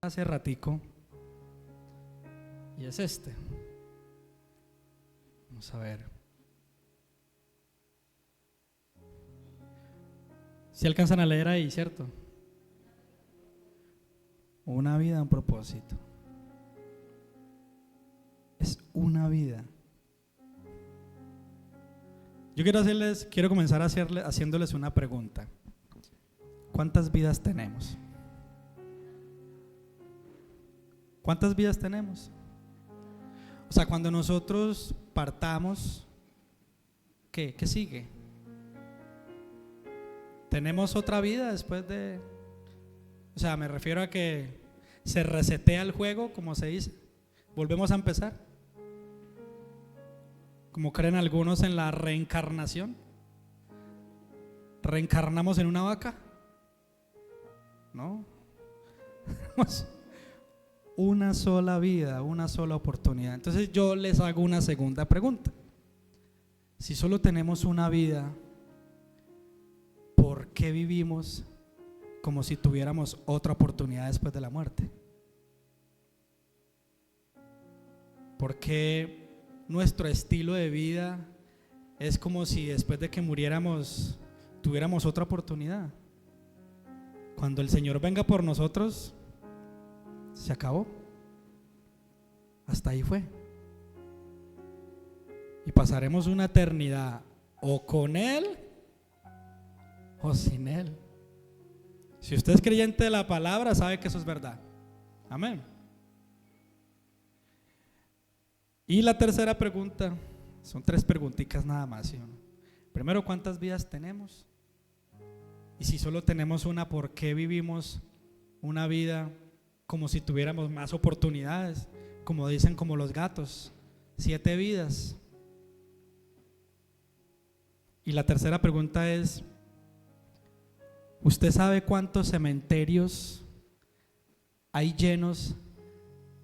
hace ratico y es este. Vamos a ver si alcanzan a leer ahí, ¿cierto? Una vida, un propósito. Es una vida. Yo quiero comenzar haciéndoles una pregunta. ¿Cuántas vidas tenemos? ¿Cuántas vidas tenemos? O sea, cuando nosotros partamos, ¿qué sigue? ¿Tenemos otra vida después de...? O sea, me refiero a que se resetea el juego, como se dice. ¿Volvemos a empezar? Como creen algunos en la reencarnación. ¿Reencarnamos en una vaca? No. Una sola vida, una sola oportunidad. Entonces yo les hago una segunda pregunta. Si solo tenemos una vida, ¿por qué vivimos como si tuviéramos otra oportunidad después de la muerte? ¿Por qué nuestro estilo de vida es como si después de que muriéramos tuviéramos otra oportunidad? Cuando el Señor venga por nosotros, se acabó. Hasta ahí fue. Y pasaremos una eternidad o con Él o sin Él. Si usted es creyente de la palabra, sabe que eso es verdad. Amén. Y la tercera pregunta, son 3 preguntitas nada más, ¿sí o no? Primero, ¿cuántas vidas tenemos? Y si solo tenemos una, ¿por qué vivimos una vida como si tuviéramos más oportunidades? Como dicen, como los gatos, 7 vidas. Y la tercera pregunta es, ¿usted sabe cuántos cementerios hay llenos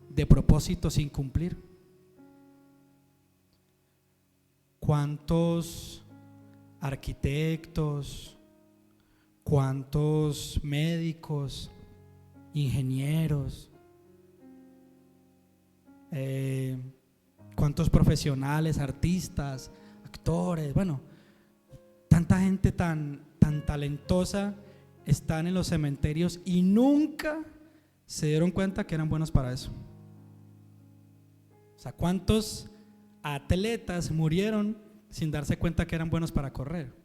de propósitos sin cumplir? ¿Cuántos arquitectos, cuántos médicos, ingenieros, cuántos profesionales, artistas, actores, bueno, tanta gente tan talentosa están en los cementerios y nunca se dieron cuenta que eran buenos para eso? O sea, ¿cuántos atletas murieron sin darse cuenta que eran buenos para correr?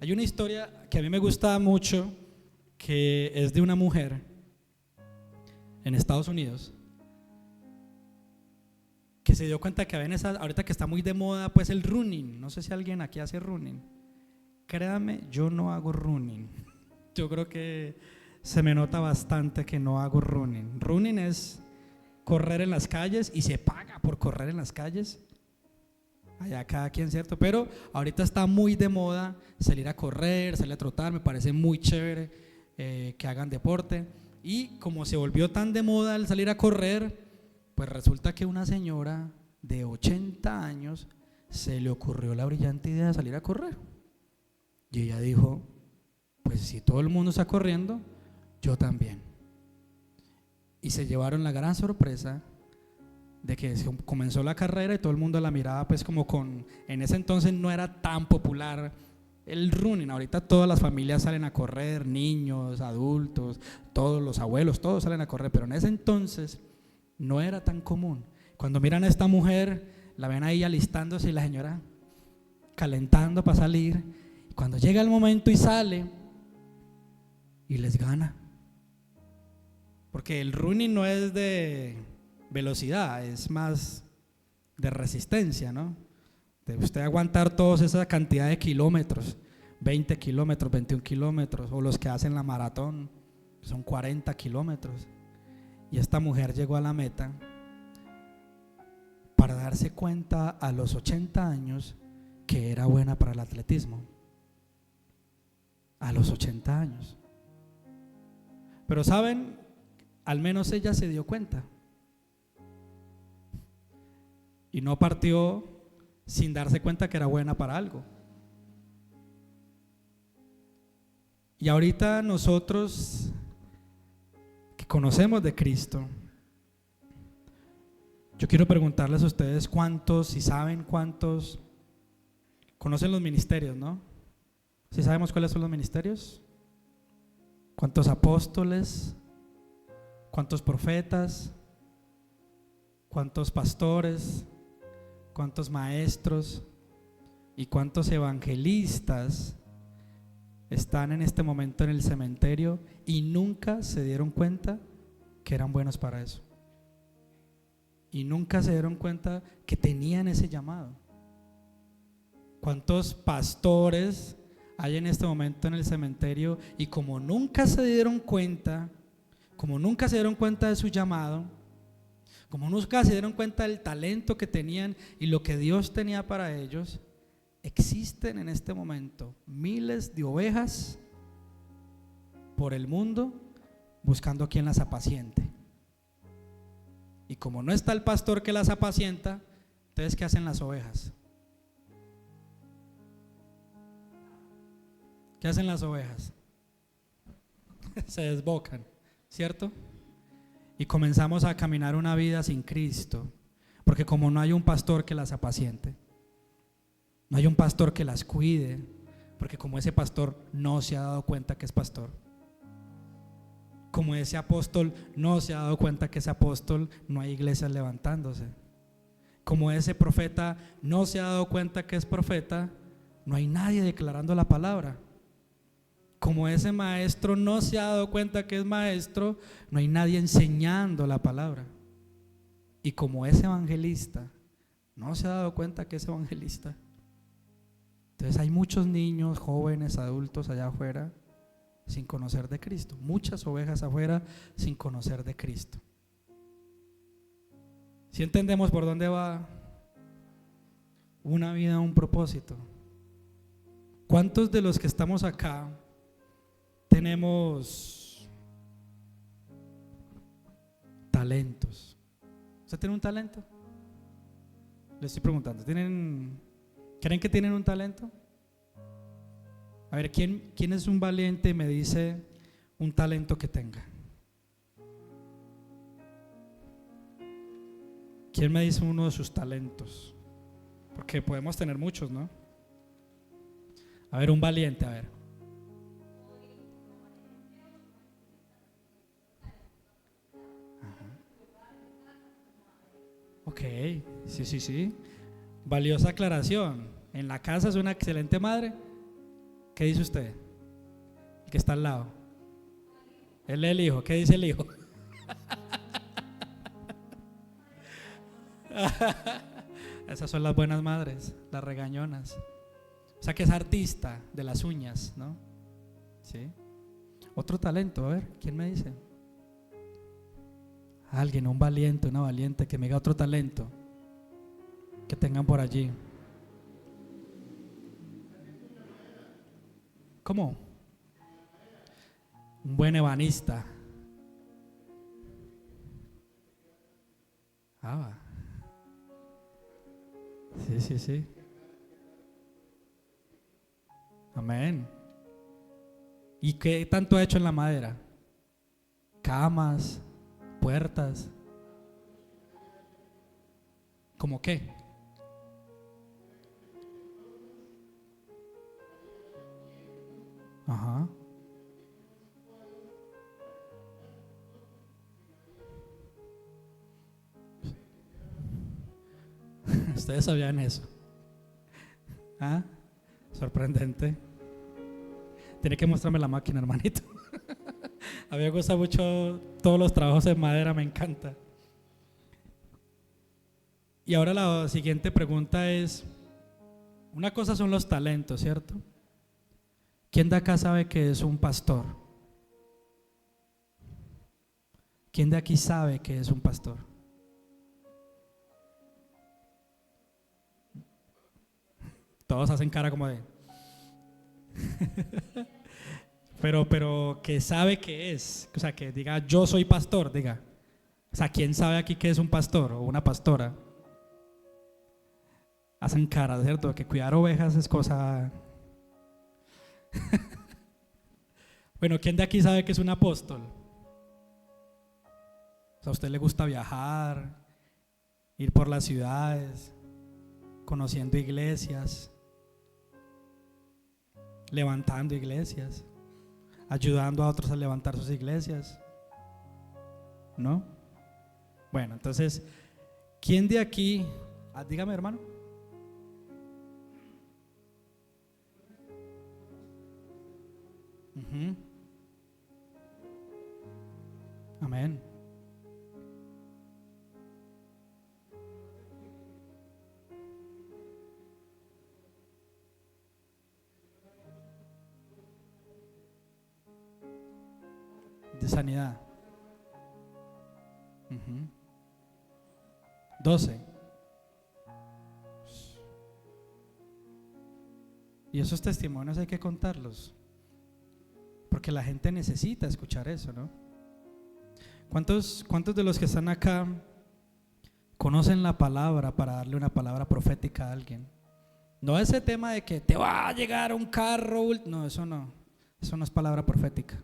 Hay una historia que a mí me gusta mucho, que es de una mujer en Estados Unidos que se dio cuenta que ahorita que está muy de moda pues el running. No sé si alguien aquí hace running. Créame, yo no hago running. Yo creo que se me nota bastante que no hago running. Running es correr en las calles y se paga por correr en las calles. Allá cada quien, ¿cierto? Pero ahorita está muy de moda salir a correr, salir a trotar. Me parece muy chévere que hagan deporte. Y como se volvió tan de moda el salir a correr, pues resulta que una señora de 80 años se le ocurrió la brillante idea de salir a correr. Y ella dijo, pues si todo el mundo está corriendo, yo también. Y se llevaron la gran sorpresa de que comenzó la carrera y todo el mundo la miraba pues como en ese entonces no era tan popular el running. Ahorita todas las familias salen a correr, niños, adultos, todos los abuelos, todos salen a correr, pero en ese entonces no era tan común. Cuando miran a esta mujer, la ven ahí alistándose y la señora calentando para salir, y cuando llega el momento y sale y les gana, porque el running no es de velocidad, es más de resistencia, ¿no? De usted aguantar toda esa cantidad de kilómetros, 20 kilómetros, 21 kilómetros, o los que hacen la maratón, son 40 kilómetros. Y esta mujer llegó a la meta para darse cuenta a los 80 años que era buena para el atletismo. A los 80 años. Pero saben, al menos ella se dio cuenta. Y no partió sin darse cuenta que era buena para algo. Y ahorita nosotros que conocemos de Cristo, yo quiero preguntarles a ustedes cuántos, si saben cuántos, conocen los ministerios, ¿no? ¿Si sabemos cuáles son los ministerios? ¿Cuántos apóstoles? ¿Cuántos profetas? ¿Cuántos pastores? ¿Cuántos maestros? ¿Y cuántos evangelistas están en este momento en el cementerio y nunca se dieron cuenta que eran buenos para eso? Y nunca se dieron cuenta que tenían ese llamado. ¿Cuántos pastores hay en este momento en el cementerio y como nunca se dieron cuenta, de su llamado, como nunca se dieron cuenta del talento que tenían y lo que Dios tenía para ellos, existen en este momento miles de ovejas por el mundo buscando quien las apaciente? Y como no está el pastor que las apacienta, entonces ¿qué hacen las ovejas? ¿Qué hacen las ovejas? Se desbocan, ¿cierto? Y comenzamos a caminar una vida sin Cristo, porque como no hay un pastor que las apaciente, no hay un pastor que las cuide, porque como ese pastor no se ha dado cuenta que es pastor, como ese apóstol no se ha dado cuenta que es apóstol, no hay iglesias levantándose. Como ese profeta no se ha dado cuenta que es profeta, no hay nadie declarando la palabra. Como ese maestro no se ha dado cuenta que es maestro, no hay nadie enseñando la palabra. Y como ese evangelista no se ha dado cuenta que es evangelista, entonces hay muchos niños, jóvenes, adultos allá afuera sin conocer de Cristo, muchas ovejas afuera sin conocer de Cristo. Si entendemos por dónde va una vida, un propósito. ¿Cuántos de los que estamos acá tenemos talentos? ¿Usted tiene un talento? Le estoy preguntando, ¿creen que tienen un talento? A ver, ¿quién es un valiente y me dice un talento que tenga? ¿Quién me dice uno de sus talentos? Porque podemos tener muchos, ¿no? A ver, un valiente, a ver. Ajá. Ok, sí. Valiosa aclaración. En la casa es una excelente madre. ¿Qué dice usted? El que está al lado. Él es el hijo. ¿Qué dice el hijo? Esas son las buenas madres, las regañonas. O sea que es artista de las uñas, ¿no? Sí. Otro talento, a ver, ¿quién me dice? Alguien, un valiente, una valiente que me diga otro talento que tengan por allí. ¿Cómo? Un buen ebanista. Sí. Amén. ¿Y qué tanto ha hecho en la madera? Camas, puertas. ¿Cómo qué? Ajá. Ustedes sabían eso. ¿Ah? Sorprendente. Tiene que mostrarme la máquina, hermanito. A mí me gusta mucho todos los trabajos en madera, me encanta. Y ahora la siguiente pregunta es, una cosa son los talentos, ¿cierto? ¿Quién de acá sabe que es un pastor? ¿Quién de aquí sabe que es un pastor? Todos hacen cara como de pero que sabe que es, o sea, que diga yo soy pastor, diga. O sea, ¿quién sabe aquí que es un pastor o una pastora? Hacen cara, ¿cierto? Que cuidar ovejas es cosa. Bueno, ¿quién de aquí sabe que es un apóstol? ¿A usted le gusta viajar, ir por las ciudades, conociendo iglesias, levantando iglesias, ayudando a otros a levantar sus iglesias? ¿No? Bueno, entonces, ¿quién de aquí? Dígame, hermano. Amén. De sanidad. 12. Y esos testimonios hay que contarlos, porque la gente necesita escuchar eso, ¿no? ¿Cuántos de los que están acá conocen la palabra para darle una palabra profética a alguien? No ese tema de que te va a llegar un carro, no, eso no es palabra profética.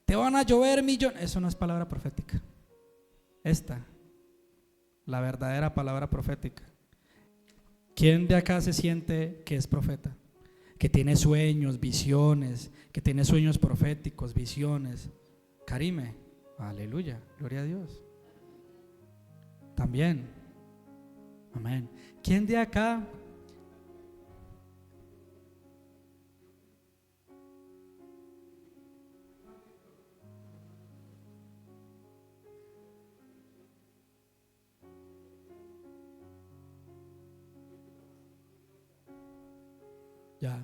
Te van a llover millones, eso no es palabra profética. La verdadera palabra profética. ¿Quién de acá se siente que es profeta? Que tiene sueños, visiones, que tiene sueños proféticos, visiones. Karime, aleluya, gloria a Dios. También, amén. ¿Quién de acá? Ya.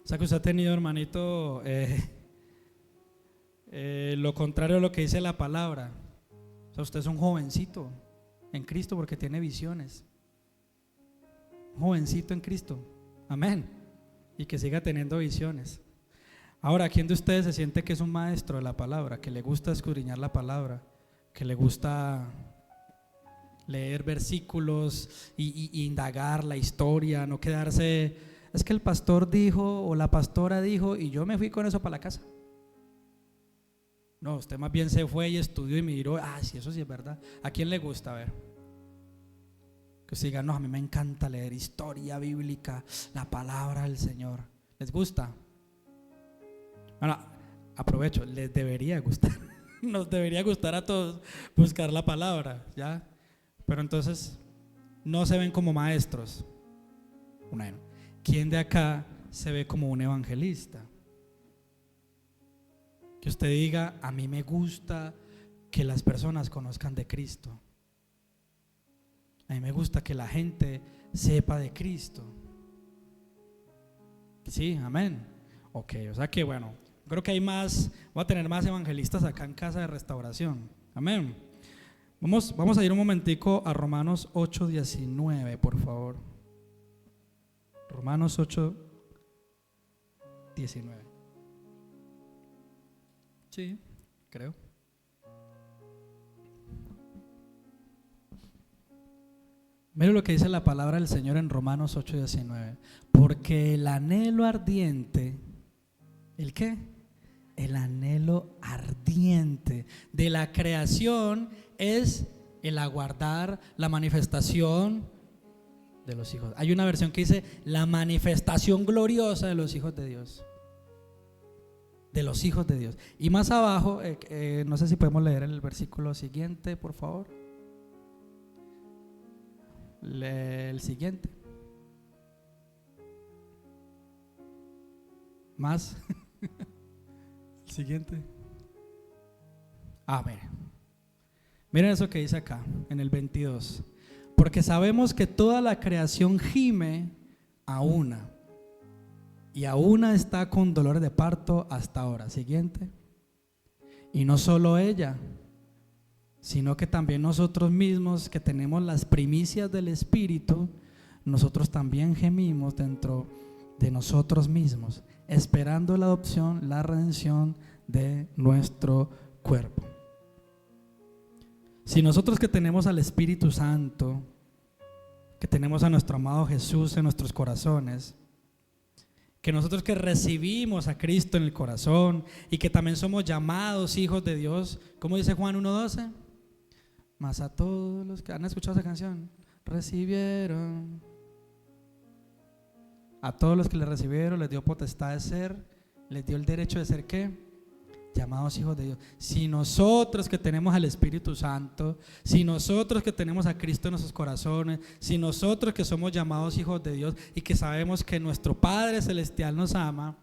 O sea que usted ha tenido, hermanito, lo contrario a lo que dice la palabra. O sea, usted es un jovencito en Cristo porque tiene visiones. Un jovencito en Cristo. Amén. Y que siga teniendo visiones. Ahora, ¿quién de ustedes se siente que es un maestro de la palabra? Que le gusta escudriñar la palabra, que le gusta leer versículos y indagar la historia, no quedarse, es que el pastor dijo o la pastora dijo y yo me fui con eso para la casa. No, usted más bien se fue y estudió y miró, sí, eso sí es verdad. ¿A quién le gusta? A ver, que usted diga, no, a mí me encanta leer historia bíblica, la palabra del Señor. ¿Les gusta? Bueno, aprovecho, les debería gustar. Nos debería gustar a todos buscar la palabra, ¿ya? Pero entonces no se ven como maestros. Bueno, ¿quién de acá se ve como un evangelista? Que usted diga, a mí me gusta que las personas conozcan de Cristo. A mí me gusta que la gente sepa de Cristo. Sí, amén. Ok, o sea que bueno, creo que hay más, voy a tener más evangelistas acá en Casa de Restauración. Amén. Vamos a ir un momentico a Romanos 8:19, por favor. Romanos 8:19. Sí, creo. Mira lo que dice la palabra del Señor en Romanos 8:19. Porque el anhelo ardiente, ¿el qué? El anhelo ardiente de la creación es el aguardar la manifestación de los hijos. Hay una versión que dice la manifestación gloriosa de los hijos de Dios. De los hijos de Dios. Y más abajo, no sé si podemos leer el versículo siguiente, por favor. El siguiente. Más. El siguiente. Miren eso que dice acá en el 22. Porque sabemos que toda la creación gime a una, y a una está con dolores de parto hasta ahora. Siguiente. Y no solo ella, sino que también nosotros mismos, que tenemos las primicias del Espíritu, nosotros también gemimos dentro de nosotros mismos, esperando la adopción, la redención de nuestro cuerpo. Si nosotros que tenemos al Espíritu Santo que tenemos a nuestro amado Jesús en nuestros corazones, que nosotros que recibimos a Cristo en el corazón y que también somos llamados hijos de Dios, ¿cómo dice Juan 1:12? Mas a todos los que han escuchado esa canción, recibieron. A todos los que le recibieron les dio potestad de ser, les dio el derecho de ser ¿qué? Llamados hijos de Dios. Si nosotros que tenemos al Espíritu Santo, si nosotros que tenemos a Cristo en nuestros corazones, si nosotros que somos llamados hijos de Dios y que sabemos que nuestro Padre Celestial nos ama,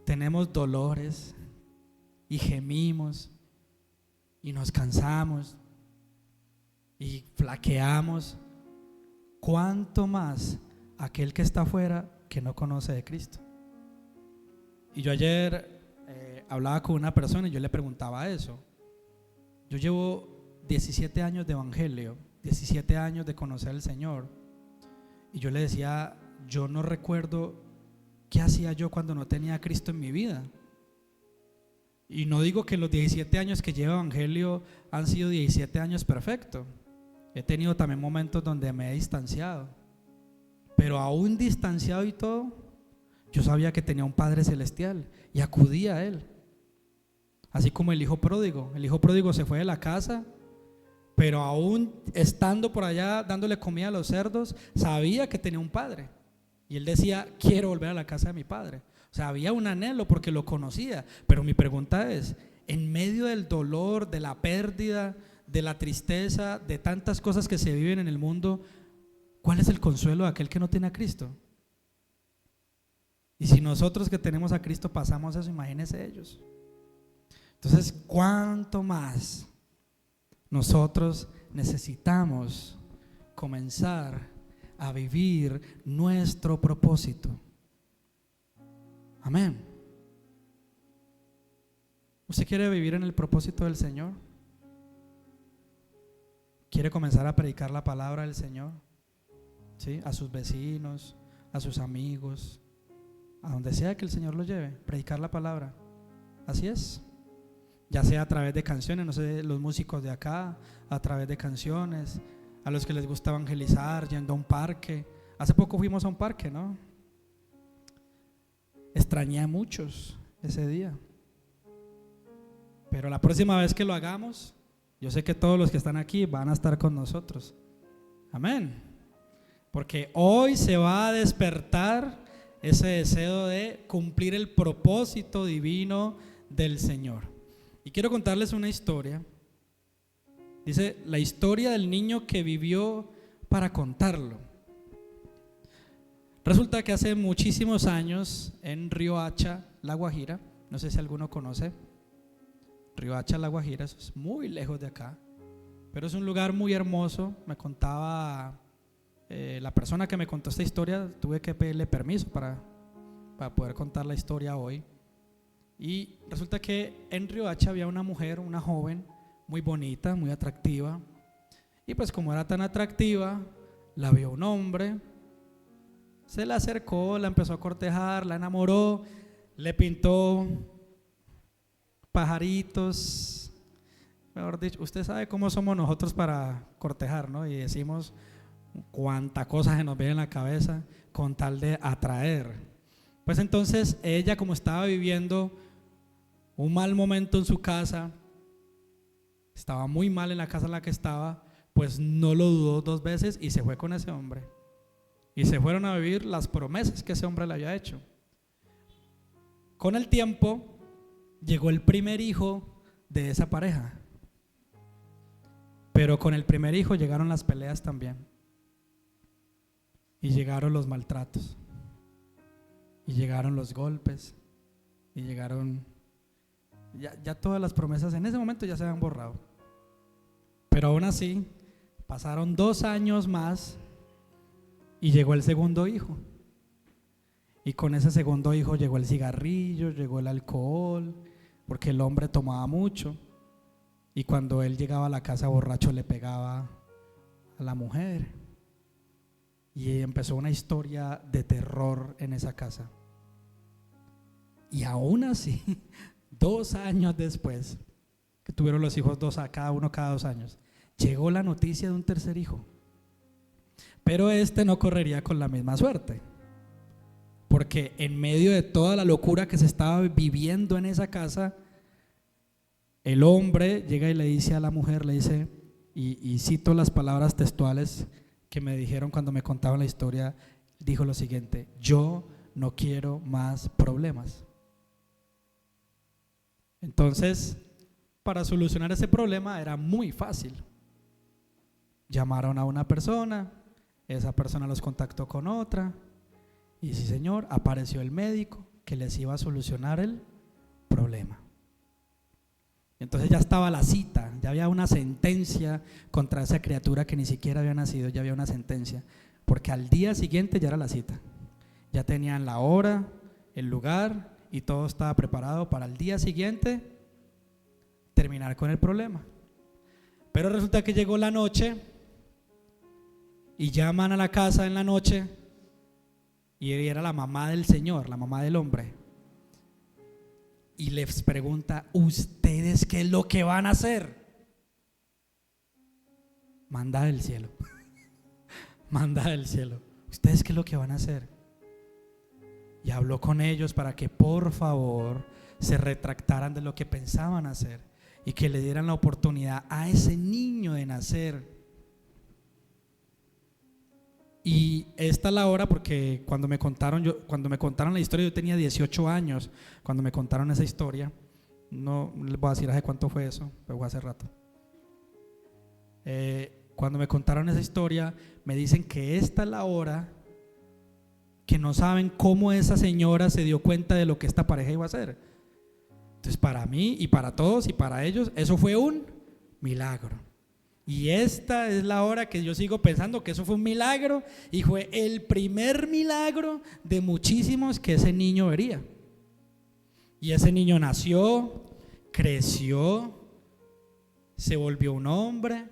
tenemos dolores y gemimos y nos cansamos y flaqueamos, ¿cuánto más aquel que está afuera que no conoce de Cristo? Y yo ayer hablaba con una persona y yo le preguntaba eso. Yo llevo 17 años de evangelio, 17 años de conocer al Señor, y yo le decía, yo no recuerdo qué hacía yo cuando no tenía a Cristo en mi vida. Y no digo que los 17 años que llevo evangelio han sido 17 años perfectos. He tenido también momentos donde me he distanciado, pero aún distanciado y todo, yo sabía que tenía un Padre Celestial y acudía a Él. Así como el hijo pródigo se fue de la casa, pero aún estando por allá dándole comida a los cerdos, sabía que tenía un padre. Y él decía, quiero volver a la casa de mi padre. O sea, había un anhelo porque lo conocía. Pero mi pregunta es, en medio del dolor, de la pérdida, de la tristeza, de tantas cosas que se viven en el mundo, ¿cuál es el consuelo de aquel que no tiene a Cristo? Y si nosotros que tenemos a Cristo pasamos eso, imagínense ellos. Entonces, ¿cuánto más nosotros necesitamos comenzar a vivir nuestro propósito? Amén. ¿Usted quiere vivir en el propósito del Señor? ¿Quiere comenzar a predicar la palabra del Señor? ¿Sí? A sus vecinos, a sus amigos, a donde sea que el Señor lo lleve, predicar la palabra. Así es. Ya sea a través de canciones, no sé, los músicos de acá, a través de canciones, a los que les gusta evangelizar, yendo a un parque. Hace poco fuimos a un parque, ¿no? Extrañé a muchos ese día. Pero la próxima vez que lo hagamos, yo sé que todos los que están aquí van a estar con nosotros. Amén. Porque hoy se va a despertar ese deseo de cumplir el propósito divino del Señor. Y quiero contarles una historia. Dice, la historia del niño que vivió para contarlo. Resulta que hace muchísimos años en Riohacha, La Guajira, no sé si alguno conoce Riohacha, La Guajira, eso es muy lejos de acá, pero es un lugar muy hermoso. Me contaba la persona que me contó esta historia, tuve que pedirle permiso para poder contar la historia hoy. Y resulta que en Riohacha había una mujer, una joven muy bonita, muy atractiva, y pues como era tan atractiva, la vio un hombre, se la acercó, la empezó a cortejar, la enamoró, le pintó pajaritos, mejor dicho, usted sabe cómo somos nosotros para cortejar, ¿no? Y decimos cuánta cosa se nos viene en la cabeza con tal de atraer. Pues entonces ella, como estaba viviendo un mal momento en su casa, estaba muy mal en la casa en la que estaba, pues no lo dudó dos veces y se fue con ese hombre. Y se fueron a vivir las promesas que ese hombre le había hecho. Con el tiempo llegó el primer hijo de esa pareja, pero con el primer hijo llegaron las peleas también, y llegaron los maltratos, y llegaron los golpes, y llegaron ya todas las promesas en ese momento ya se habían borrado. Pero aún así pasaron 2 años más y llegó el segundo hijo. Y con ese segundo hijo llegó el cigarrillo, llegó el alcohol, porque el hombre tomaba mucho. Y cuando él llegaba a la casa borracho le pegaba a la mujer. Y empezó una historia de terror en esa casa. Y aún así, 2 años después, que tuvieron los hijos cada uno cada 2 años, llegó la noticia de un tercer hijo. Pero este no correría con la misma suerte, porque en medio de toda la locura que se estaba viviendo en esa casa, el hombre llega y le dice a la mujer, le dice, y cito las palabras textuales que me dijeron cuando me contaban la historia, dijo lo siguiente: yo no quiero más problemas. Entonces, para solucionar ese problema era muy fácil. Llamaron a una persona, esa persona los contactó con otra, y sí, señor, apareció el médico que les iba a solucionar el problema. Entonces ya estaba la cita, ya había una sentencia contra esa criatura que ni siquiera había nacido, ya había una sentencia, porque al día siguiente ya era la cita. Ya tenían la hora, el lugar y todo estaba preparado para el día siguiente terminar con el problema. Pero resulta que llegó la noche y llaman a la casa en la noche y era la mamá del señor, la mamá del hombre, y les pregunta: ¿ustedes qué es lo que van a hacer? Manda del cielo. Manda del cielo. ¿Ustedes qué es lo que van a hacer? Y habló con ellos para que por favor se retractaran de lo que pensaban hacer y que le dieran la oportunidad a ese niño de nacer. Y esta es la hora, porque cuando me contaron la historia, yo tenía 18 años. Cuando me contaron esa historia, no les voy a decir hace cuánto fue eso, pero fue hace rato. Cuando me contaron esa historia, me dicen que esta es la hora, que no saben cómo esa señora se dio cuenta de lo que esta pareja iba a hacer. Entonces, para mí y para todos y para ellos, eso fue un milagro. Y esta es la hora que yo sigo pensando que eso fue un milagro, y fue el primer milagro de muchísimos que ese niño vería. Y ese niño nació, creció, se volvió un hombre,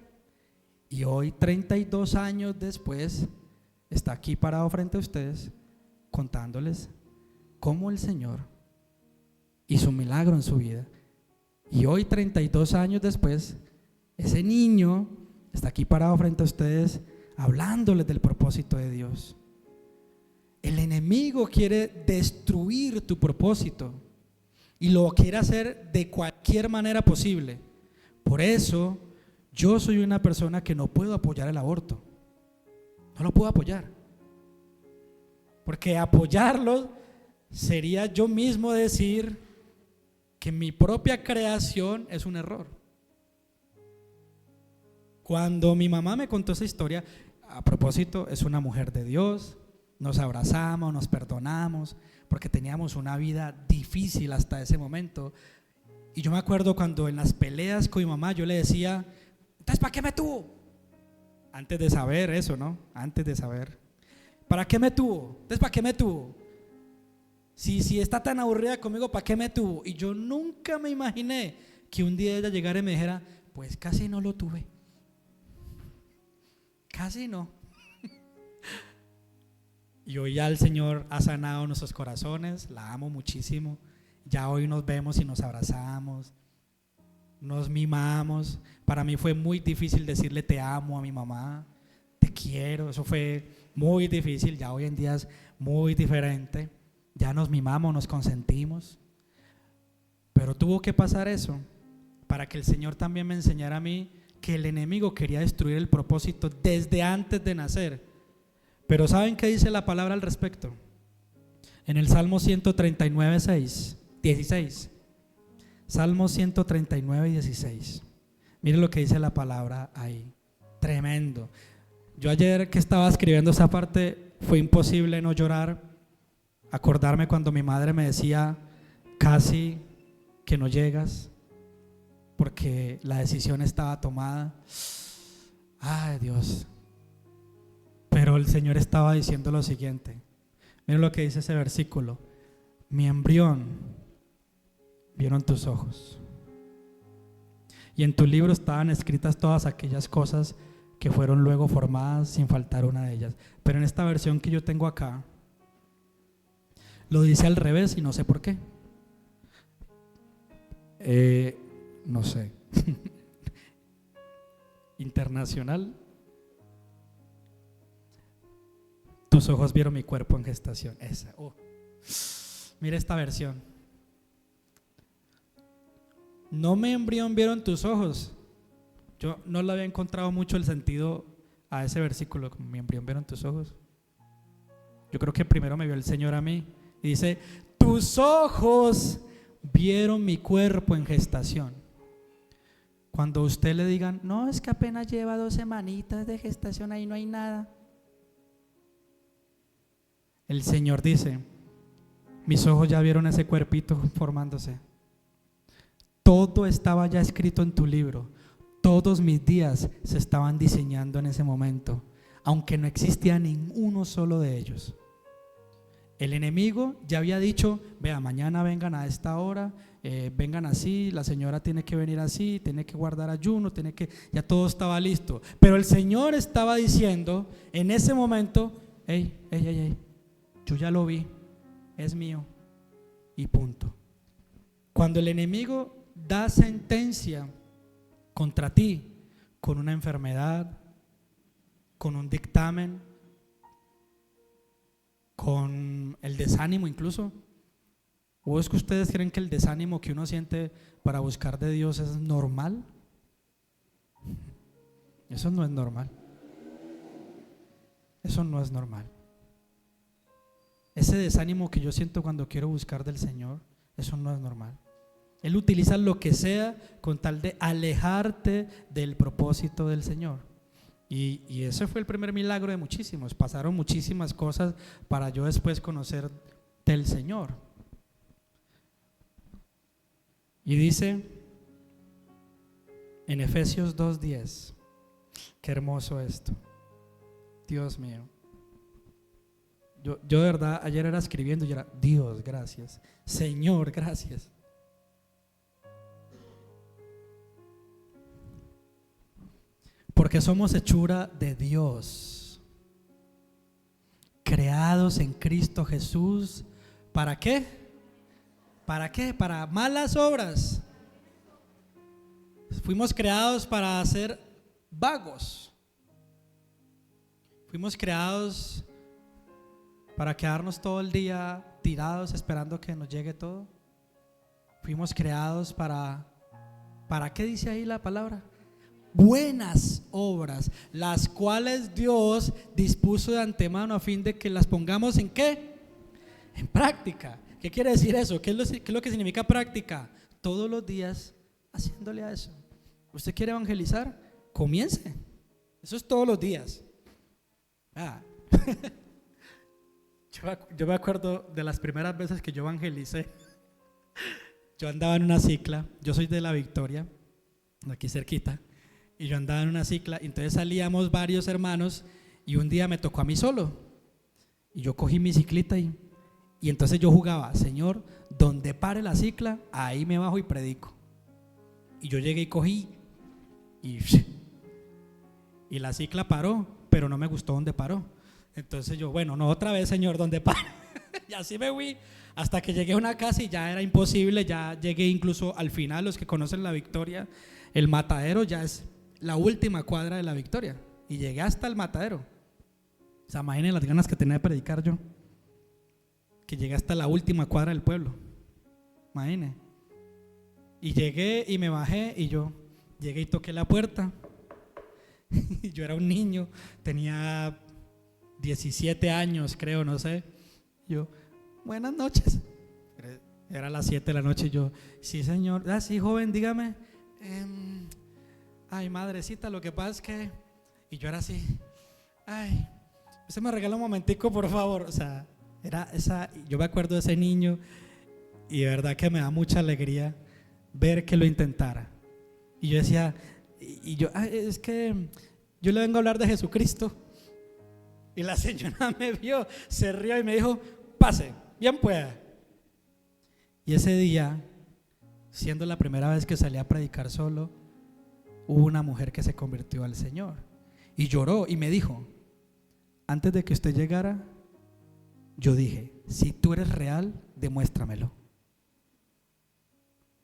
y hoy, 32 años después, está aquí parado frente a ustedes contándoles cómo el Señor hizo un milagro en su vida. Y hoy, 32 años después, ese niño está aquí parado frente a ustedes hablándoles del propósito de Dios. El enemigo quiere destruir tu propósito y lo quiere hacer de cualquier manera posible. Por eso yo soy una persona que no puedo apoyar el aborto. No lo puedo apoyar, porque apoyarlo sería yo mismo decir que mi propia creación es un error. Cuando mi mamá me contó esa historia, a propósito, es una mujer de Dios, nos abrazamos, nos perdonamos, porque teníamos una vida difícil hasta ese momento. Y yo me acuerdo cuando en las peleas con mi mamá yo le decía: ¿entonces para qué me tuvo? Antes de saber eso, ¿no? Antes de saber. ¿Para qué me tuvo? Entonces, ¿para qué me tuvo? Si está tan aburrida conmigo, ¿para qué me tuvo? Y yo nunca me imaginé que un día ella llegara y me dijera: pues casi no lo tuve. Casi no. Y hoy ya el Señor ha sanado nuestros corazones, la amo muchísimo. Ya hoy nos vemos y nos abrazamos, nos mimamos. Para mí fue muy difícil decirle te amo a mi mamá, te quiero, eso fue muy difícil. Ya hoy en día es muy diferente, ya nos mimamos, nos consentimos. Pero tuvo que pasar eso para que el Señor también me enseñara a mí que el enemigo quería destruir el propósito desde antes de nacer. Pero ¿saben qué dice la palabra al respecto? En el Salmo 139, 16. Salmo 139, 16. Miren lo que dice la palabra ahí. Tremendo. Yo ayer que estaba escribiendo esa parte, fue imposible no llorar, acordarme cuando mi madre me decía: casi que no llegas, porque la decisión estaba tomada. Ay, Dios. Pero el Señor estaba diciendo lo siguiente. Miren lo que dice ese versículo: mi embrión vieron tus ojos, y en tu libro estaban escritas todas aquellas cosas que fueron luego formadas, sin faltar una de ellas. Pero en esta versión que yo tengo acá, lo dice al revés y no sé por qué. No sé. Internacional. tus ojos vieron mi cuerpo en gestación. Esa, mira esta versión. No mi embrión vieron tus ojos. Yo no le había encontrado mucho el sentido a ese versículo, como mi embrión vieron tus ojos. Yo creo que primero me vio el Señor a mí y dice, tus ojos vieron mi cuerpo en gestación. Cuando usted le digan, no, es que apenas lleva 2 semanitas de gestación, ahí no hay nada. El Señor dice, mis ojos ya vieron ese cuerpito formándose. Todo estaba ya escrito en tu libro. Todos mis días se estaban diseñando en ese momento, aunque no existía ninguno solo de ellos. El enemigo ya había dicho, vea, mañana vengan a esta hora, vengan así, la señora tiene que venir así, tiene que guardar ayuno, ya todo estaba listo. Pero el Señor estaba diciendo en ese momento, hey, yo ya lo vi, es mío y punto. Cuando el enemigo da sentencia contra ti con una enfermedad, con un dictamen, con el desánimo incluso, ¿o es que ustedes creen que el desánimo que uno siente para buscar de Dios es normal? Eso no es normal. Eso no es normal. Ese desánimo que yo siento cuando quiero buscar del Señor, eso no es normal. Él utiliza lo que sea con tal de alejarte del propósito del Señor. Y ese fue el primer milagro de muchísimos. Pasaron muchísimas cosas para yo después conocer del Señor. Y dice en Efesios 2:10, qué hermoso esto, Dios mío. Yo de verdad ayer era escribiendo y era, Dios, gracias, Señor, gracias. Porque somos hechura de Dios, creados en Cristo Jesús. ¿Para qué? ¿Para qué? Para malas obras. Fuimos creados para ser vagos. Fuimos creados para quedarnos todo el día tirados esperando que nos llegue todo. Fuimos creados ¿para qué dice ahí la palabra? Buenas obras, las cuales Dios dispuso de antemano a fin de que las pongamos ¿en qué? En práctica. ¿Qué quiere decir eso? ¿Qué es lo que significa práctica? Todos los días haciéndole a eso. ¿Usted quiere evangelizar? Comience. Eso es todos los días. Yo me acuerdo de las primeras veces que yo evangelicé. Yo andaba en una cicla, yo soy de La Victoria, aquí cerquita. Y yo andaba en una cicla, y entonces salíamos varios hermanos y un día me tocó a mí solo. Y yo cogí mi ciclita y entonces yo jugaba, Señor, donde pare la cicla, ahí me bajo y predico. Y yo llegué y cogí y la cicla paró, pero no me gustó donde paró. Entonces yo, bueno, no otra vez, Señor, donde pare. Y así me fui hasta que llegué a una casa y ya era imposible, ya llegué incluso al final. Los que conocen La Victoria, el matadero ya es la última cuadra de La Victoria y llegué hasta el matadero. O sea, imaginen las ganas que tenía de predicar yo, que llegué hasta la última cuadra del pueblo. Imaginen. Y llegué y me bajé y yo llegué y toqué la puerta. Y yo era un niño, tenía 17 años creo, no sé. Yo, buenas noches. Era las 7 de la noche y yo, sí señor, sí joven, dígame. Ay, madrecita, lo que pasa es que… Y yo era así, ay, usted me regala un momentico, por favor. O sea, yo me acuerdo de ese niño y de verdad que me da mucha alegría ver que lo intentara. Y yo decía, es que yo le vengo a hablar de Jesucristo. Y la señora me vio, se rió y me dijo, pase, bien pueda. Y ese día, siendo la primera vez que salí a predicar solo, hubo una mujer que se convirtió al Señor y lloró y me dijo, antes de que usted llegara, yo dije, si tú eres real, demuéstramelo.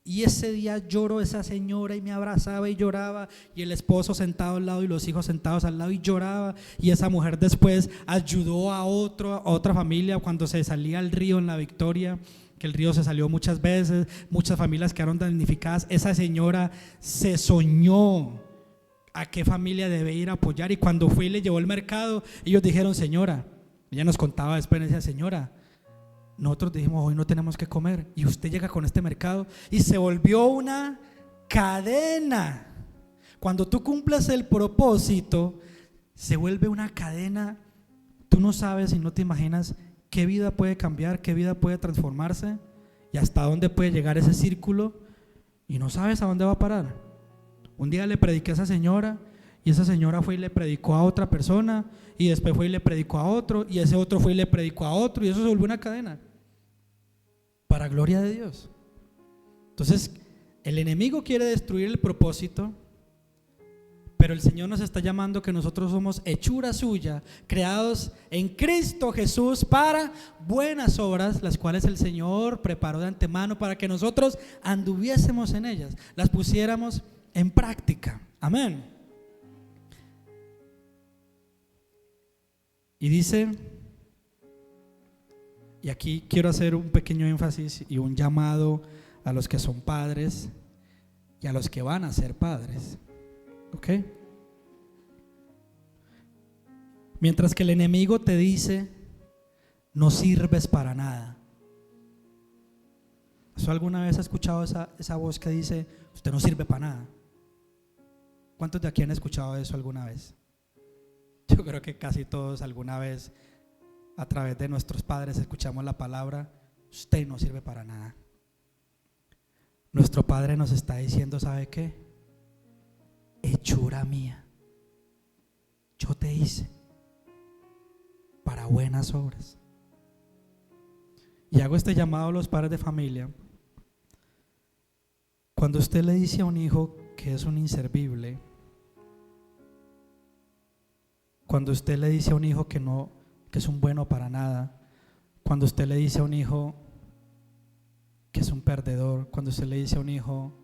Y ese día lloró esa señora y me abrazaba y lloraba, y el esposo sentado al lado y los hijos sentados al lado y lloraba. Y esa mujer después ayudó a otra familia cuando se salía al río en La Victoria, que el río se salió muchas veces, muchas familias quedaron damnificadas. Esa señora se soñó a qué familia debe ir a apoyar, y cuando fue y le llevó el mercado, ellos dijeron: señora, ella nos contaba después, decía: señora, nosotros dijimos hoy no tenemos que comer, y usted llega con este mercado, y se volvió una cadena. Cuando tú cumples el propósito, se vuelve una cadena. Tú no sabes y no te imaginas qué vida puede cambiar, qué vida puede transformarse, y hasta dónde puede llegar ese círculo, y no sabes a dónde va a parar. Un día le prediqué a esa señora, y esa señora fue y le predicó a otra persona, y después fue y le predicó a otro, y ese otro fue y le predicó a otro, y eso se volvió una cadena, para gloria de Dios. Entonces, el enemigo quiere destruir el propósito, pero el Señor nos está llamando que nosotros somos hechura suya, creados en Cristo Jesús para buenas obras, las cuales el Señor preparó de antemano para que nosotros anduviésemos en ellas, las pusiéramos en práctica. Amén. Y dice, y aquí quiero hacer un pequeño énfasis y un llamado a los que son padres y a los que van a ser padres. ¿Ok? Mientras que el enemigo te dice: no sirves para nada. ¿Eso alguna vez has escuchado esa voz que dice: usted no sirve para nada? ¿Cuántos de aquí han escuchado eso alguna vez? Yo creo que casi todos alguna vez a través de nuestros padres escuchamos la palabra: usted no sirve para nada. Nuestro Padre nos está diciendo: ¿sabe qué? Hechura mía, yo te hice para buenas obras. Y hago este llamado a los padres de familia. Cuando usted le dice a un hijo que es un inservible, cuando usted le dice a un hijo que no, que es un bueno para nada, cuando usted le dice a un hijo que es un perdedor, cuando usted le dice a un hijo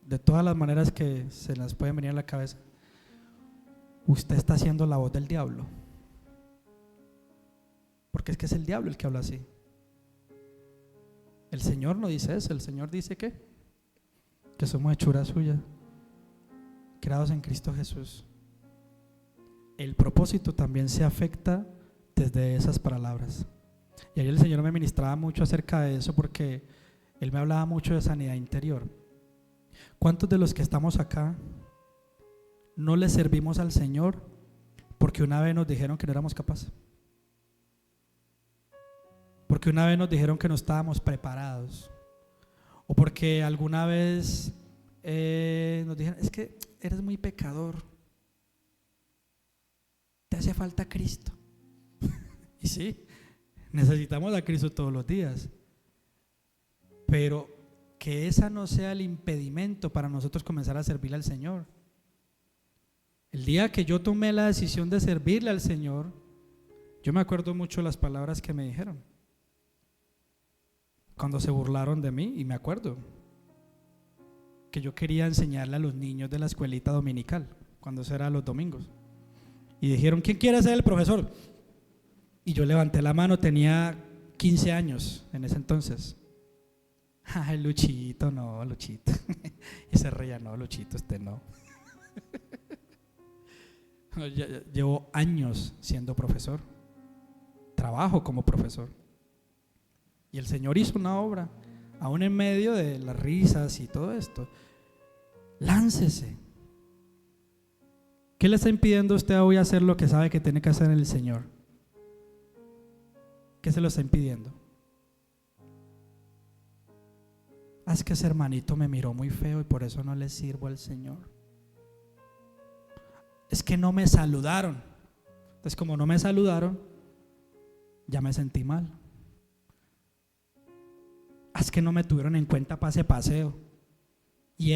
de todas las maneras que se las pueden venir a la cabeza, usted está haciendo la voz del diablo, porque es que es el diablo el que habla así. El Señor no dice eso. El Señor dice que somos hechura suya, creados en Cristo Jesús. El propósito también se afecta desde esas palabras. Y ayer el Señor me ministraba mucho acerca de eso, porque Él me hablaba mucho de sanidad interior. ¿Cuántos de los que estamos acá no le servimos al Señor porque una vez nos dijeron que no éramos capaces? Porque una vez nos dijeron que no estábamos preparados, o porque alguna vez nos dijeron: es que eres muy pecador, te hace falta Cristo. Y sí, necesitamos a Cristo todos los días, pero que esa no sea el impedimento para nosotros comenzar a servirle al Señor. El día que yo tomé la decisión de servirle al Señor, yo me acuerdo mucho las palabras que me dijeron cuando se burlaron de mí, y me acuerdo que yo quería enseñarle a los niños de la escuelita dominical, cuando eso era los domingos, y dijeron: ¿quién quiere ser el profesor? Y yo levanté la mano, tenía 15 años en ese entonces. Ay, Luchito, no, Luchito. Y se reía: no, Luchito, usted no. Llevo años siendo profesor, trabajo como profesor, y el Señor hizo una obra, aún en medio de las risas y todo esto. Láncese. ¿Qué le está impidiendo a usted hoy hacer lo que sabe que tiene que hacer en el Señor? ¿Qué se lo está impidiendo? Es que ese hermanito me miró muy feo y por eso no le sirvo al Señor. Es que no me saludaron. Entonces, como no me saludaron, ya me sentí mal. Es que no me tuvieron en cuenta para ese paseo. Y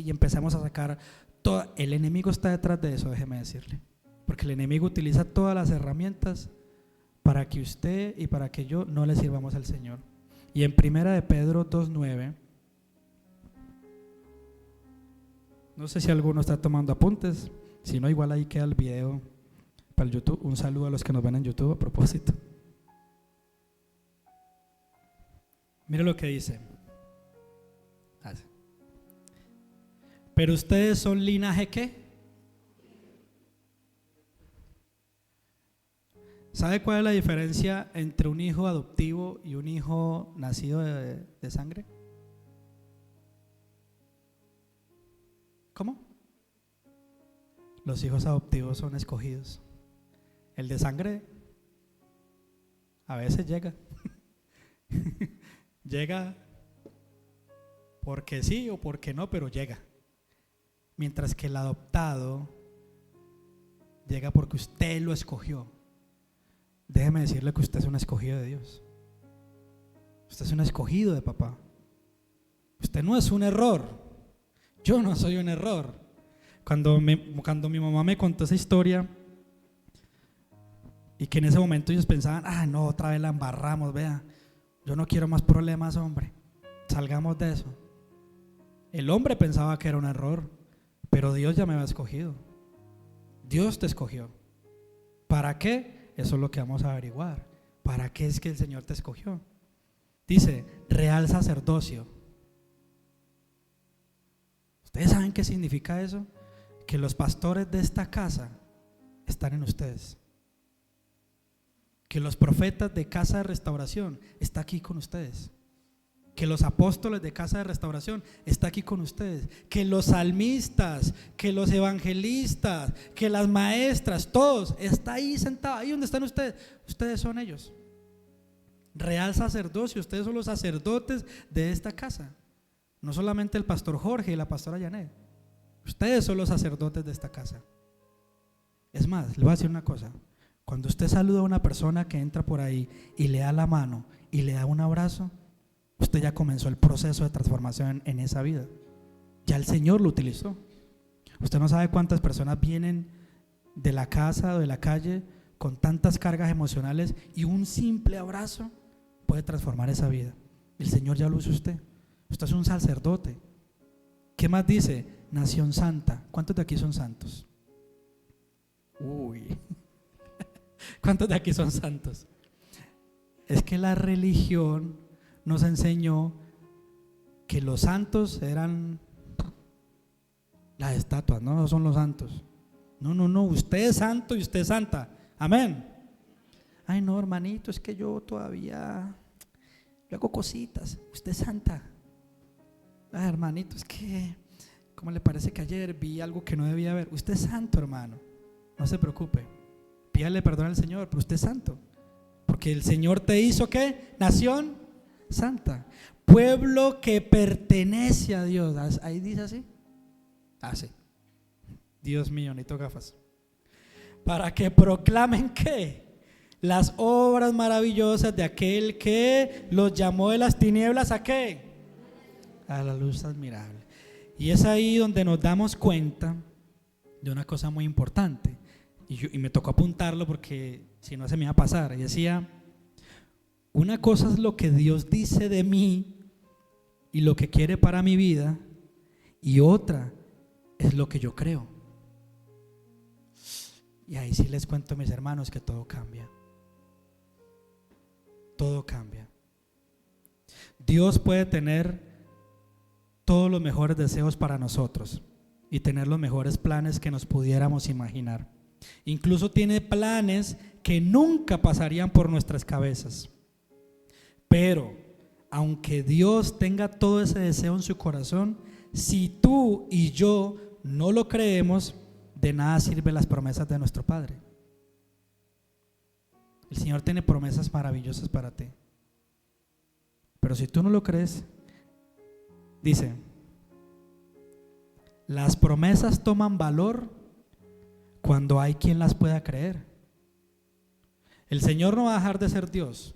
empezamos a sacar todo. El enemigo está detrás de eso, déjeme decirle. Porque el enemigo utiliza todas las herramientas para que usted y para que yo no le sirvamos al Señor. Y en Primera de Pedro 2:9, no sé si alguno está tomando apuntes, si no, igual ahí queda el video para el YouTube. Un saludo a los que nos ven en YouTube a propósito. Mire lo que dice. Pero ustedes son linaje ¿qué? ¿Sabe cuál es la diferencia entre un hijo adoptivo y un hijo nacido de sangre? ¿Cómo? Los hijos adoptivos son escogidos. El de sangre a veces llega. Llega porque sí o porque no, pero llega. Mientras que el adoptado llega porque usted lo escogió. Déjeme decirle que usted es un escogido de Dios. Usted es un escogido de papá. Usted no es un error. Yo no soy un error. Cuando mi mamá me contó esa historia, y que en ese momento ellos pensaban, no, otra vez la embarramos, vea, yo no quiero más problemas, hombre, salgamos de eso. El hombre pensaba que era un error, pero Dios ya me había escogido. Dios te escogió. ¿Para qué? Eso es lo que vamos a averiguar. ¿Para qué es que el Señor te escogió? Dice, real sacerdocio. ¿Ustedes saben qué significa eso? Que los pastores de esta casa están en ustedes. Que los profetas de Casa de Restauración están aquí con ustedes. Que los apóstoles de Casa de Restauración están aquí con ustedes. Que los salmistas, que los evangelistas, que las maestras, todos están ahí sentados, ahí donde están ustedes. Ustedes son ellos. Real sacerdocio, ustedes son los sacerdotes de esta casa. No solamente el pastor Jorge y la pastora Janet. Ustedes son los sacerdotes de esta casa. Es más, le voy a decir una cosa. Cuando usted saluda a una persona que entra por ahí y le da la mano y le da un abrazo, usted ya comenzó el proceso de transformación en esa vida. Ya el Señor lo utilizó. Usted no sabe cuántas personas vienen de la casa o de la calle con tantas cargas emocionales, y un simple abrazo puede transformar esa vida. El Señor ya lo usó usted. Usted es un sacerdote. ¿Qué más dice? Nación santa. ¿Cuántos de aquí son santos? Uy. ¿Cuántos de aquí son santos? Es que la religión nos enseñó que los santos eran las estatuas, no son los santos. No, usted es santo y usted es santa. Amén. Ay, no, hermanito, es que yo todavía hago cositas. Usted es santa. Ay, hermanito, es que ¿cómo le parece que ayer vi algo que no debía ver? Usted es santo, hermano. No se preocupe. Pídale perdón al Señor, pero usted es santo. Porque el Señor te hizo ¿qué? Nación santa, pueblo que pertenece a Dios. Ahí dice así. Sí. Dios mío, necesito gafas. Para que proclamen ¿qué? Las obras maravillosas de aquel que los llamó de las tinieblas ¿a qué? A la luz admirable. Y es ahí donde nos damos cuenta de una cosa muy importante. Y me tocó apuntarlo porque si no se me iba a pasar. Y decía, una cosa es lo que Dios dice de mí y lo que quiere para mi vida, y otra es lo que yo creo. Y ahí sí les cuento a mis hermanos que todo cambia. Todo cambia. Dios puede tener todos los mejores deseos para nosotros y tener los mejores planes que nos pudiéramos imaginar. Incluso tiene planes que nunca pasarían por nuestras cabezas. Pero aunque Dios tenga todo ese deseo en su corazón, si tú y yo no lo creemos, de nada sirven las promesas de nuestro Padre. El Señor tiene promesas maravillosas para ti, pero si tú no lo crees, dice, las promesas toman valor cuando hay quien las pueda creer. El Señor no va a dejar de ser Dios.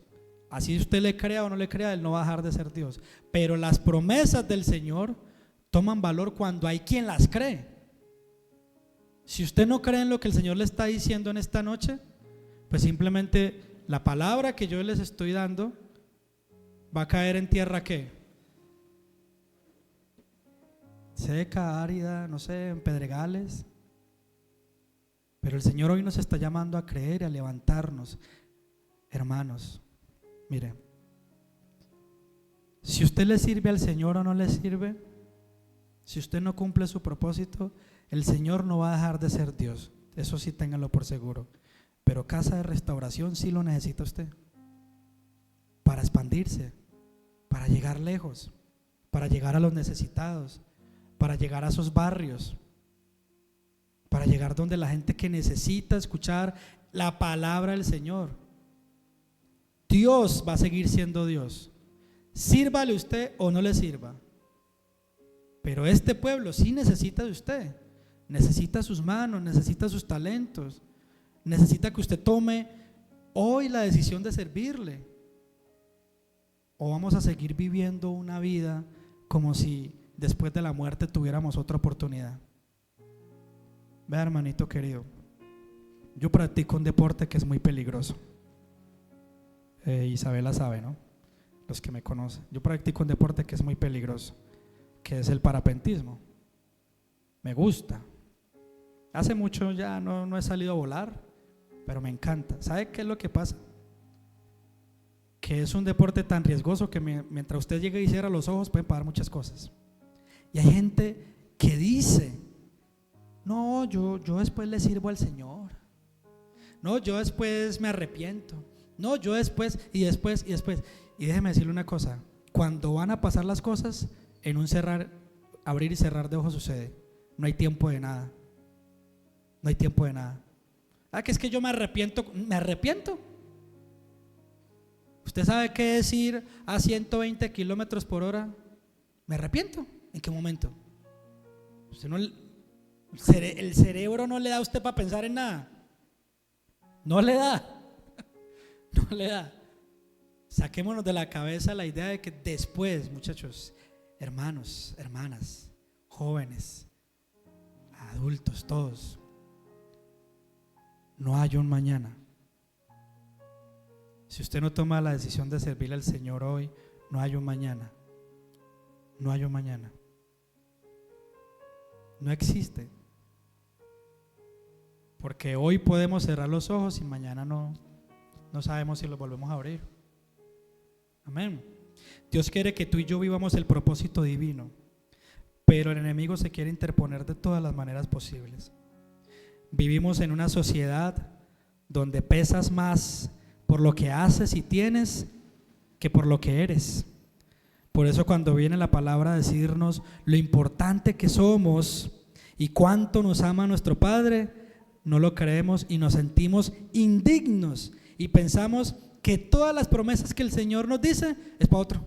Así usted le crea o no le crea, Él no va a dejar de ser Dios. Pero las promesas del Señor toman valor cuando hay quien las cree. Si usted no cree en lo que el Señor le está diciendo en esta noche, pues simplemente la palabra que yo les estoy dando va a caer en tierra ¿qué? Seca, árida, no sé, en pedregales. Pero el Señor hoy nos está llamando a creer y a levantarnos. Hermanos, mire, si usted le sirve al Señor o no le sirve, si usted no cumple su propósito, el Señor no va a dejar de ser Dios. Eso sí, ténganlo por seguro. Pero casa de restauración sí lo necesita usted para expandirse, para llegar lejos, para llegar a los necesitados, para llegar a esos barrios, para llegar donde la gente que necesita escuchar la palabra del Señor. Dios va a seguir siendo Dios, sírvale usted o no le sirva. Pero este pueblo sí necesita de usted, necesita sus manos, necesita sus talentos, necesita que usted tome hoy la decisión de servirle. O vamos a seguir viviendo una vida como si después de la muerte tuviéramos otra oportunidad. Vea, hermanito querido, yo practico un deporte que es muy peligroso. Isabela sabe, ¿no? Los que me conocen. Yo practico un deporte que es muy peligroso, que es el parapentismo. Me gusta. Hace mucho ya no he salido a volar, pero me encanta. ¿Sabe qué es lo que pasa? Que es un deporte tan riesgoso que mientras usted llegue y cierra los ojos pueden pasar muchas cosas. Y hay gente que dice: no, yo después le sirvo al Señor. No, yo después me arrepiento. No, yo después y después y después. Y déjeme decirle una cosa: cuando van a pasar las cosas, en un abrir y cerrar de ojos sucede. No hay tiempo de nada. No hay tiempo de nada. Que es que yo me arrepiento. ¿Me arrepiento? ¿Usted sabe qué es ir a 120 kilómetros por hora? ¿Me arrepiento? ¿En qué momento? Usted no, el cerebro no le da a usted para pensar en nada. No le da. No le da. Saquémonos de la cabeza la idea de que después, muchachos, hermanos, hermanas, jóvenes, adultos, todos, no hay un mañana. Si usted no toma la decisión de servirle al Señor hoy, no hay un mañana. No hay un mañana. No existe. Porque hoy podemos cerrar los ojos y mañana no sabemos si los volvemos a abrir. Amén. Dios quiere que tú y yo vivamos el propósito divino, pero el enemigo se quiere interponer de todas las maneras posibles. Vivimos en una sociedad donde pesas más por lo que haces y tienes que por lo que eres. Por eso cuando viene la palabra a decirnos lo importante que somos y cuánto nos ama nuestro Padre, no lo creemos y nos sentimos indignos y pensamos que todas las promesas que el Señor nos dice es para otro.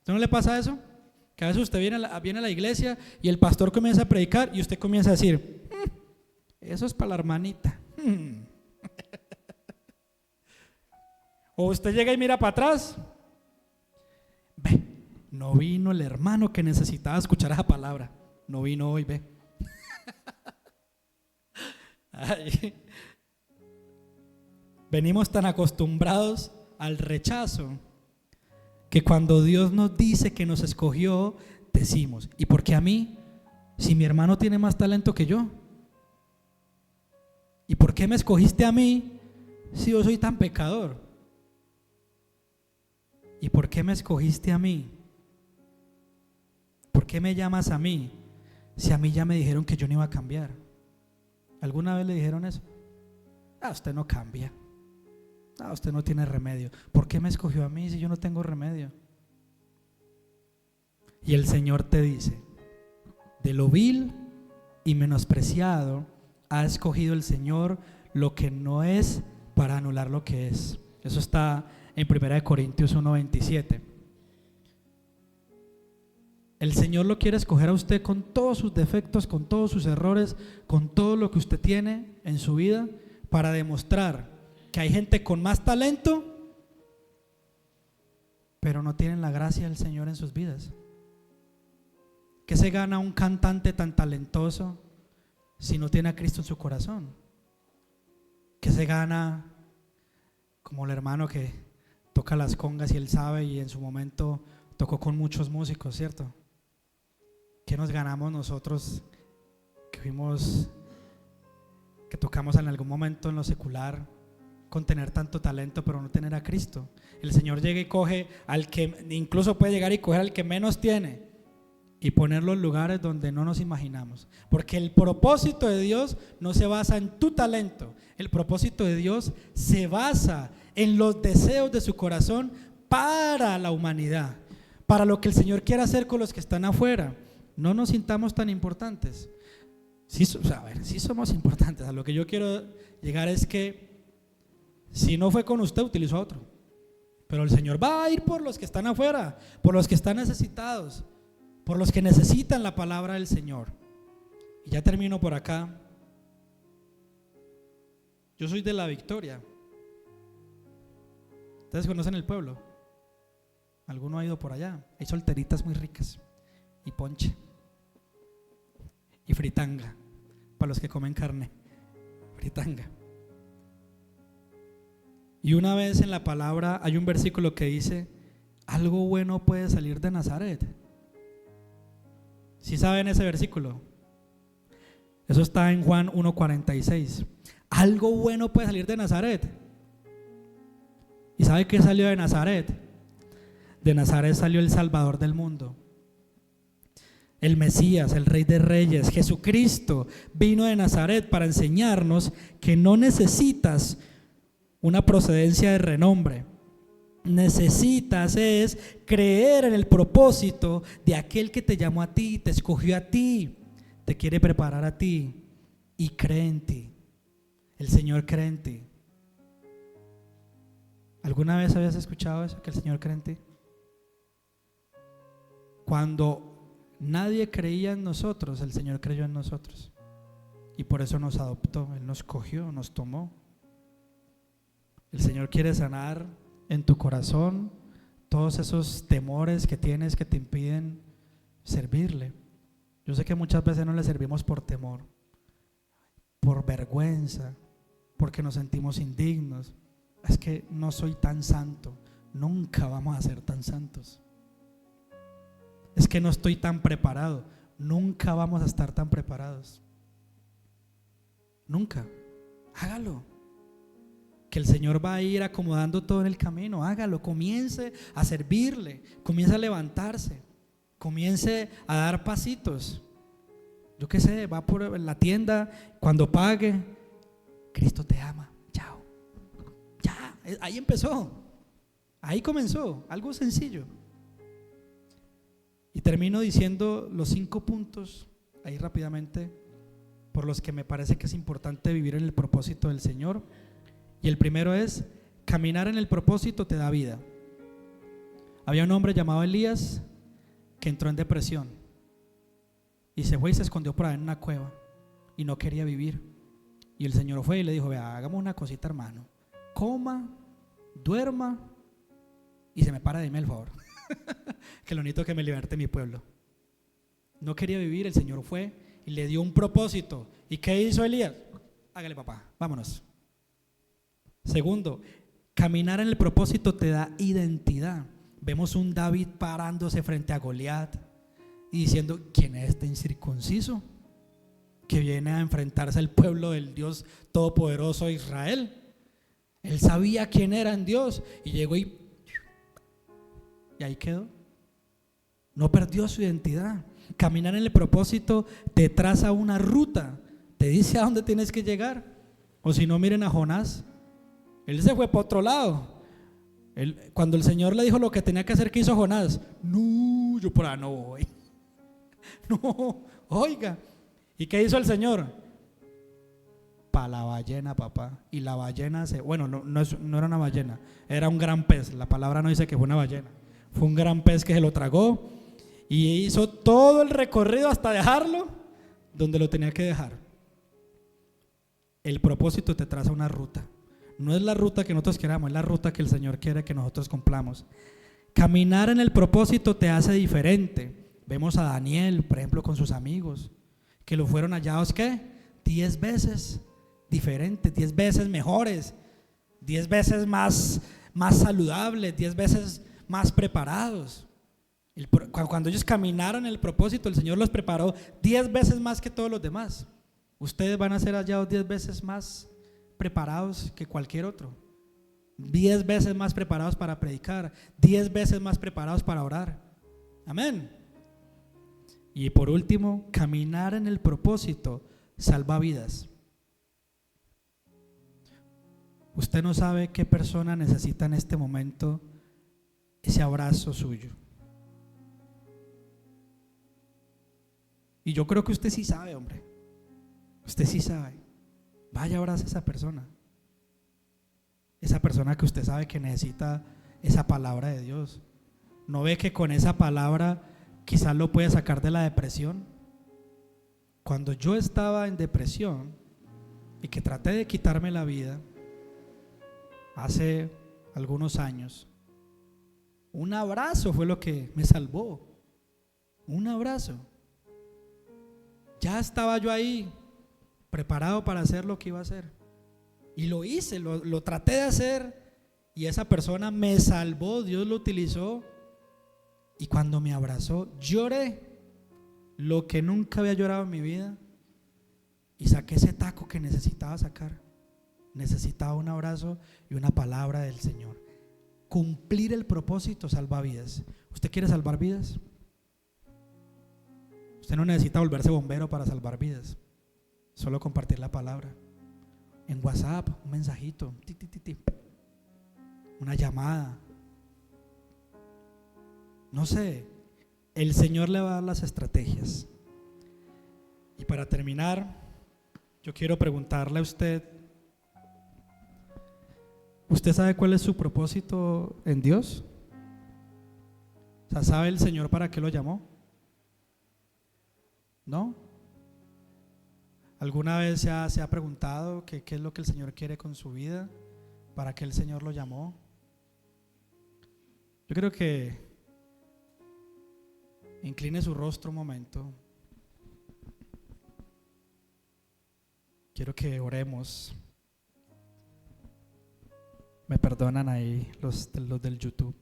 ¿A no le pasa eso? Que a veces usted viene a la iglesia y el pastor comienza a predicar y usted comienza a decir: eso es para la hermanita. O usted llega y mira para atrás: ve, no vino el hermano que necesitaba escuchar esa palabra, no vino hoy, ve. Ay. Venimos tan acostumbrados al rechazo que cuando Dios nos dice que nos escogió, decimos: ¿y por qué a mí? Si mi hermano tiene más talento que yo. ¿Y por qué me escogiste a mí si yo soy tan pecador? ¿Y por qué me escogiste a mí? ¿Por qué me llamas a mí si a mí ya me dijeron que yo no iba a cambiar? ¿Alguna vez le dijeron eso? Usted no cambia. Usted no tiene remedio. ¿Por qué me escogió a mí si yo no tengo remedio? Y el Señor te dice: de lo vil y menospreciado ha escogido el Señor lo que no es para anular lo que es. Eso está en 1 Corintios 1:27. El Señor lo quiere escoger a usted con todos sus defectos, con todos sus errores, con todo lo que usted tiene en su vida, para demostrar que hay gente con más talento, pero no tienen la gracia del Señor en sus vidas. ¿Qué se gana un cantante tan talentoso si no tiene a Cristo en su corazón? ¿Qué se gana como el hermano que toca las congas y él sabe, y en su momento tocó con muchos músicos, ¿cierto? ¿Qué nos ganamos nosotros que tocamos en algún momento en lo secular con tener tanto talento pero no tener a Cristo? El Señor llega y coge al que, incluso puede llegar y coger al que menos tiene y ponerlo en lugares donde no nos imaginamos, porque el propósito de Dios no se basa en tu talento. El propósito de Dios se basa en los deseos de su corazón para la humanidad, para lo que el Señor quiere hacer con los que están afuera. No nos sintamos tan importantes. Sí, sí somos importantes. A lo que yo quiero llegar es que si no fue con usted, utilizó a otro, pero el Señor va a ir por los que están afuera, por los que están necesitados, por los que necesitan la palabra del Señor. Y ya termino por acá. Yo soy de La Victoria. ¿Ustedes conocen el pueblo? ¿Alguno ha ido por allá? Hay solteritas muy ricas y ponche y fritanga, para los que comen carne, fritanga. Y una vez en la palabra hay un versículo que dice: algo bueno puede salir de Nazaret. ¿Sí saben ese versículo? Eso está en Juan 1:46. Algo bueno puede salir de Nazaret. ¿Y sabe qué salió de Nazaret? De Nazaret salió el Salvador del mundo, el Mesías, el Rey de Reyes. Jesucristo vino de Nazaret para enseñarnos que no necesitas una procedencia de renombre. Necesitas es creer en el propósito de aquel que te llamó a ti, te escogió a ti, te quiere preparar a ti y cree en ti. El Señor cree en ti. ¿Alguna vez habías escuchado eso, que el Señor cree en ti? Cuando nadie creía en nosotros, el Señor creyó en nosotros y por eso nos adoptó. Él nos cogió, nos tomó. El Señor quiere sanar en tu corazón todos esos temores que tienes que te impiden servirle. Yo sé que muchas veces no le servimos por temor, por vergüenza, porque nos sentimos indignos. Es que no soy tan santo. Nunca vamos a ser tan santos. Es que no estoy tan preparado. Nunca vamos a estar tan preparados. Nunca. Hágalo. Que el Señor va a ir acomodando todo en el camino. Hágalo, comience a servirle, comience a levantarse, comience a dar pasitos. Yo qué sé, va por la tienda, cuando pague, Cristo te ama, chao. Ya, ahí empezó, ahí comenzó, algo sencillo. Y termino diciendo los 5 puntos ahí rápidamente por los que me parece que es importante vivir en el propósito del Señor. Y el primero es: caminar en el propósito te da vida. Había un hombre llamado Elías que entró en depresión y se fue y se escondió por ahí en una cueva y no quería vivir. Y el Señor fue y le dijo: vea, hagamos una cosita, hermano, coma, duerma y se me para, dime el favor que lo necesito, que me liberte mi pueblo. No quería vivir, el Señor fue y le dio un propósito. ¿Y qué hizo Elías? Hágale, papá, vámonos. Segundo, caminar en el propósito te da identidad. Vemos un David parándose frente a Goliat y diciendo: ¿quién es este incircunciso que viene a enfrentarse al pueblo del Dios todopoderoso de Israel? Él sabía quién era en Dios y llegó y ahí quedó. No perdió su identidad. Caminar en el propósito te traza una ruta, te dice a dónde tienes que llegar. O si no, miren a Jonás. Él se fue para otro lado. Cuando el Señor le dijo lo que tenía que hacer, ¿qué hizo Jonás? No, yo por ahí no voy. No, oiga. ¿Y qué hizo el Señor? Para la ballena, papá. Y la ballena no era una ballena, era un gran pez. La palabra no dice que fue una ballena. Fue un gran pez que se lo tragó y hizo todo el recorrido hasta dejarlo donde lo tenía que dejar. El propósito te traza una ruta. No es la ruta que nosotros queramos, es la ruta que el Señor quiere que nosotros cumplamos. Caminar en el propósito te hace diferente. Vemos a Daniel, por ejemplo, con sus amigos, que lo fueron hallados, ¿qué? 10 veces diferentes, 10 veces mejores, 10 veces más más saludables, 10 veces más preparados. Cuando ellos caminaron en el propósito, el Señor los preparó 10 veces más que todos los demás. Ustedes van a ser hallados 10 veces más preparados que cualquier otro. 10 veces más preparados para predicar, 10 veces más preparados para orar. Amén. Y por último, caminar en el propósito salva vidas. Usted no sabe qué persona necesita en este momento ese abrazo suyo. Y yo creo que usted sí sabe, hombre. Usted sí sabe. Vaya, abrace a esa persona. Esa persona que usted sabe que necesita esa palabra de Dios. ¿No ve que con esa palabra quizás lo puede sacar de la depresión? Cuando yo estaba en depresión y que traté de quitarme la vida hace algunos años, un abrazo fue lo que me salvó. Un abrazo. Ya estaba yo ahí preparado para hacer lo que iba a hacer. Y lo hice, lo traté de hacer, y esa persona me salvó, Dios lo utilizó. Y cuando me abrazó, lloré lo que nunca había llorado en mi vida, y saqué ese taco que necesitaba sacar. Necesitaba un abrazo y una palabra del Señor. Cumplir el propósito salva vidas. ¿Usted quiere salvar vidas? Usted no necesita volverse bombero para salvar vidas. Solo compartir la palabra. En WhatsApp, un mensajito, una llamada. No sé, el Señor le va a dar las estrategias. Y para terminar, yo quiero preguntarle a usted, ¿usted sabe cuál es su propósito en Dios? O sea, ¿sabe el Señor para qué lo llamó? ¿No? ¿Alguna vez se ha preguntado qué es lo que el Señor quiere con su vida? ¿Para qué el Señor lo llamó? Yo creo que incline su rostro un momento. Quiero que oremos. Me perdonan ahí los del YouTube.